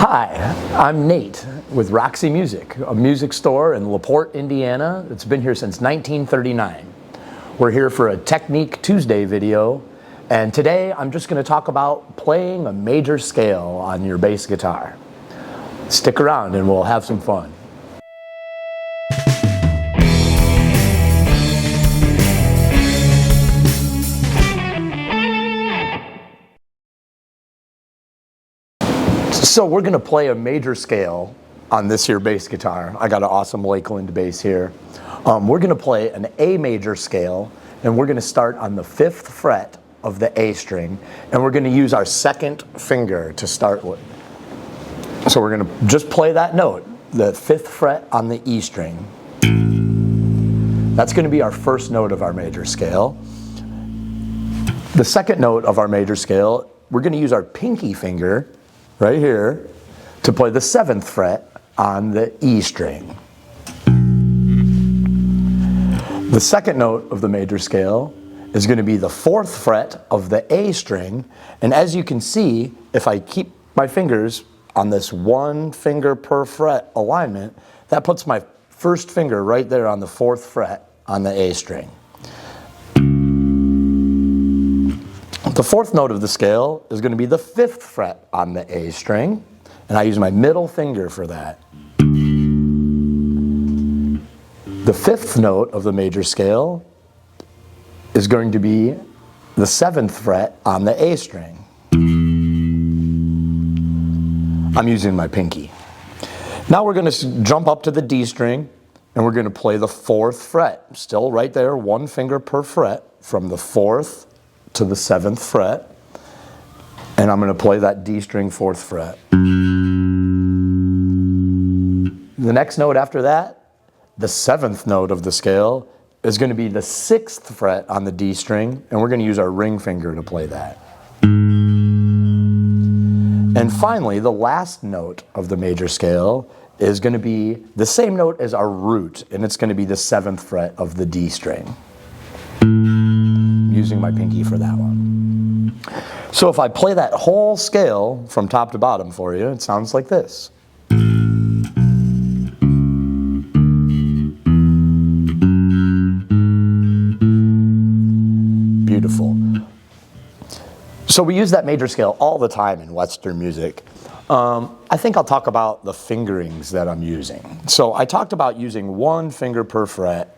Hi, I'm Nate with Roxy Music, a music store in LaPorte, Indiana. It's been here since 1939. We're here for a Technique Tuesday video, and today I'm just going to talk about playing a major scale on your bass guitar. Stick around and we'll have some fun. So we're going to play a major scale on this here bass guitar. I got an awesome Lakeland bass here. We're going to play an A major scale, and we're going to start on the 5th fret of the A string, and we're going to use our second finger to start with. So we're going to just play that note, the 5th fret on the E string. That's going to be our first note of our major scale. The second note of our major scale, we're going to use our pinky finger right here to play the 7th fret on the E string. The second note of the major scale is going to be the 4th fret of the A string, and as you can see, if I keep my fingers on this 1 finger per fret alignment, that puts my first finger right there on the 4th fret on the A string. The 4th note of the scale is going to be the 5th fret on the A string, and I use my middle finger for that. The 5th note of the major scale is going to be the 7th fret on the A string. I'm using my pinky. Now we're going to jump up to the D string, and we're going to play the 4th fret. Still right there, 1 finger per fret from the 4th to the 7th fret, and I'm going to play that D string 4th fret. The next note after that, the 7th note of the scale, is going to be the 6th fret on the D string, and we're going to use our ring finger to play that. And finally, the last note of the major scale is going to be the same note as our root, and it's going to be the 7th fret of the D string. Using my pinky for that one. So if I play that whole scale from top to bottom for you, it sounds like this. Beautiful. So we use that major scale all the time in Western music. I think I'll talk about the fingerings that I'm using. So I talked about using 1 finger per fret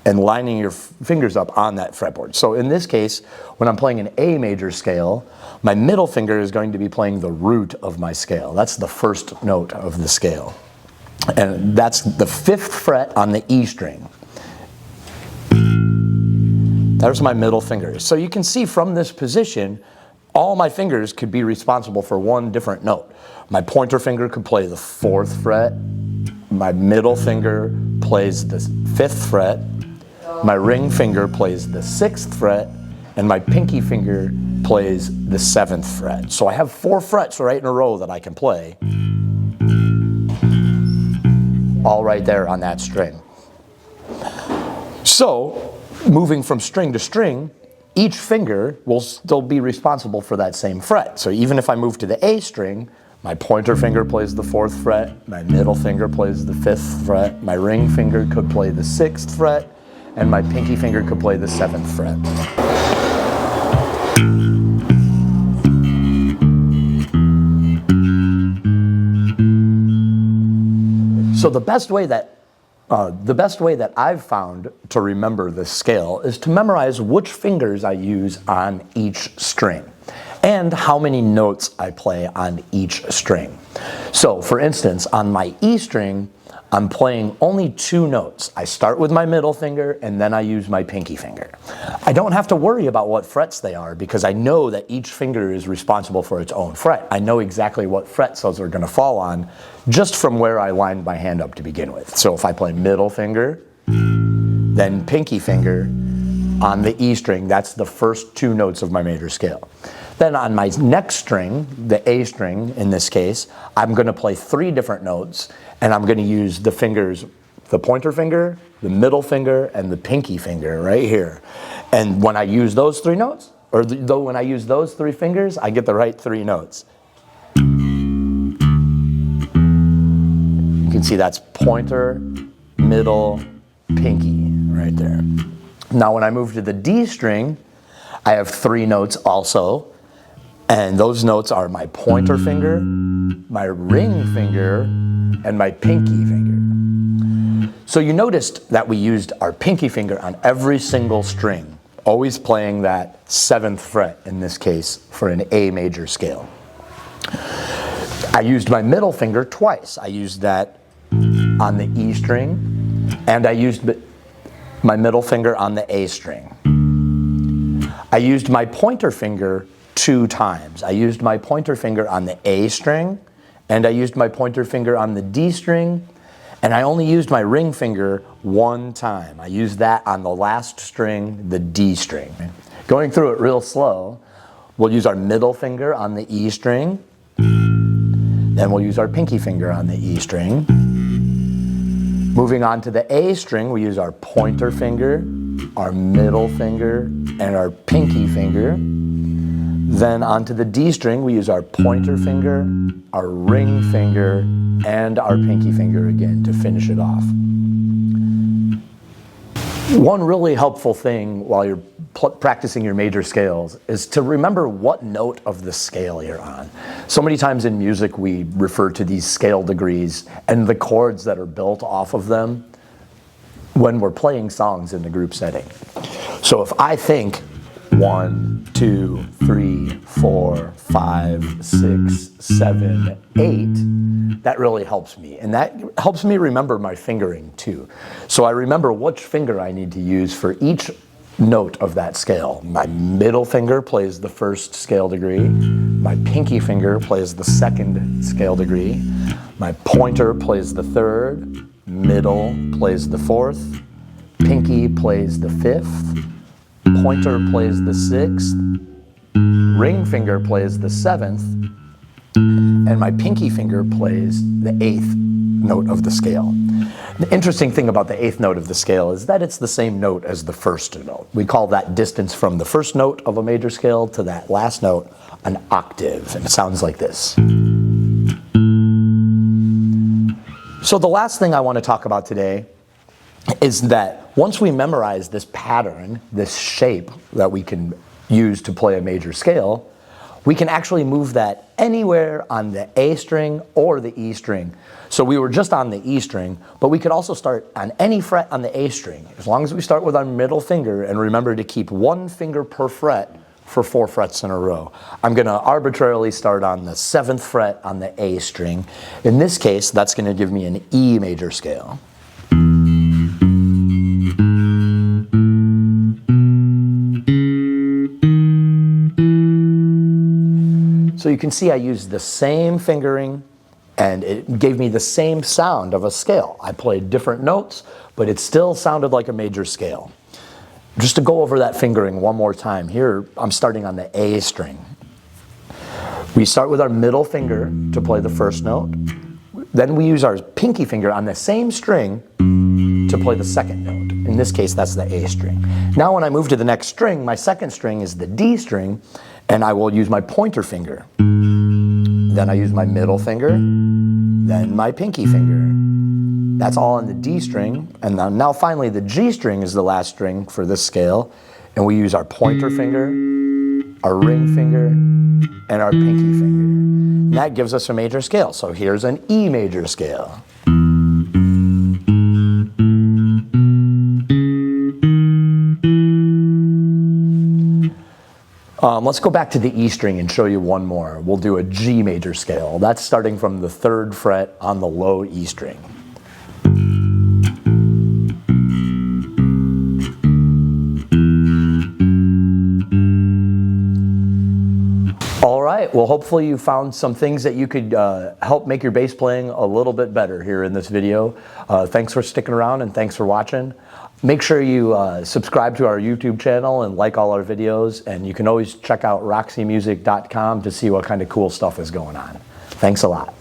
and lining your fingers up on that fretboard. So in this case, when I'm playing an A major scale, my middle finger is going to be playing the root of my scale. That's the first note of the scale. And that's the 5th fret on the E string. There's my middle finger. So you can see from this position, all my fingers could be responsible for one different note. My pointer finger could play the 4th fret, my middle finger plays the 5th fret, my ring finger plays the 6th fret, and my pinky finger plays the 7th fret. So I have 4 frets right in a row that I can play, all right there on that string. So, moving from string to string, each finger will still be responsible for that same fret. So even if I move to the A string, my pointer finger plays the 4th fret, my middle finger plays the 5th fret, my ring finger could play the 6th fret, and my pinky finger could play the 7th fret. So the best way that I've found to remember this scale is to memorize which fingers I use on each string and how many notes I play on each string. So for instance, on my E string, I'm playing only 2 notes. I start with my middle finger and then I use my pinky finger. I don't have to worry about what frets they are because I know that each finger is responsible for its own fret. I know exactly what frets those are going to fall on just from where I lined my hand up to begin with. So if I play middle finger, then pinky finger on the E string, that's the first 2 notes of my major scale. Then on my next string, the A string in this case, I'm going to play 3 different notes, and I'm going to use the fingers, the pointer finger, the middle finger, and the pinky finger right here. And when I use those 3 notes, or when I use those 3 fingers, I get the right 3 notes. can see that's pointer, middle, pinky right there. Now when I move to the D string, I have 3 notes also, and those notes are my pointer finger, my ring finger, and my pinky finger. So you noticed that we used our pinky finger on every single string, always playing that 7th fret in this case for an A major scale. I used my middle finger twice. I used that on the E string, and I used my middle finger on the A string. I used my pointer finger 2 times. I used my pointer finger on the A string, and I used my pointer finger on the D string, and I only used my ring finger 1 time. I used that on the last string, the D string. Going through it real slow, we'll use our middle finger on the E string, then we'll use our pinky finger on the E string. Moving on to the A string, we use our pointer finger, our middle finger, and our pinky finger. Then onto the D string, we use our pointer finger, our ring finger, and our pinky finger again to finish it off. One really helpful thing while you're practicing your major scales is to remember what note of the scale you're on. So many times in music we refer to these scale degrees and the chords that are built off of them when we're playing songs in the group setting. So if I think 1, 2, 3, 4, 5, 6, 7, 8, that really helps me. And that helps me remember my fingering too. So I remember which finger I need to use for each note of that scale. My middle finger plays the 1st scale degree. My pinky finger plays the 2nd scale degree. My pointer plays the 3rd. Middle plays the 4th. Pinky plays the 5th. Pointer plays the 6th, ring finger plays the 7th, and my pinky finger plays the 8th note of the scale. The interesting thing about the 8th note of the scale is that it's the same note as the 1st note. We call that distance from the 1st note of a major scale to that last note an octave, and it sounds like this. So the last thing I want to talk about today is that once we memorize this pattern, this shape that we can use to play a major scale, we can actually move that anywhere on the A string or the E string. So we were just on the E string, but we could also start on any fret on the A string, as long as we start with our middle finger and remember to keep 1 finger per fret for 4 frets in a row. I'm going to arbitrarily start on the 7th fret on the A string. In this case, that's going to give me an E major scale. So you can see I used the same fingering and it gave me the same sound of a scale. I played different notes, but it still sounded like a major scale. Just to go over that fingering one more time, here I'm starting on the A string. We start with our middle finger to play the 1st note. Then we use our pinky finger on the same string to play the 2nd note. In this case, that's the A string. Now when I move to the next string, my 2nd string is the D string, and I will use my pointer finger. Then I use my middle finger, then my pinky finger. That's all on the D string, and now finally the G string is the last string for this scale, and we use our pointer finger, our ring finger, and our pinky finger. And that gives us a major scale. So here's an E major scale. Let's go back to the E string and show you one more. We'll do a G major scale. That's starting from the 3rd fret on the low E string. All right, well hopefully you found some things that you could help make your bass playing a little bit better here in this video. Thanks for sticking around and thanks for watching. Make sure you subscribe to our YouTube channel and like all our videos, and you can always check out roxymusic.com to see what kind of cool stuff is going on. Thanks a lot.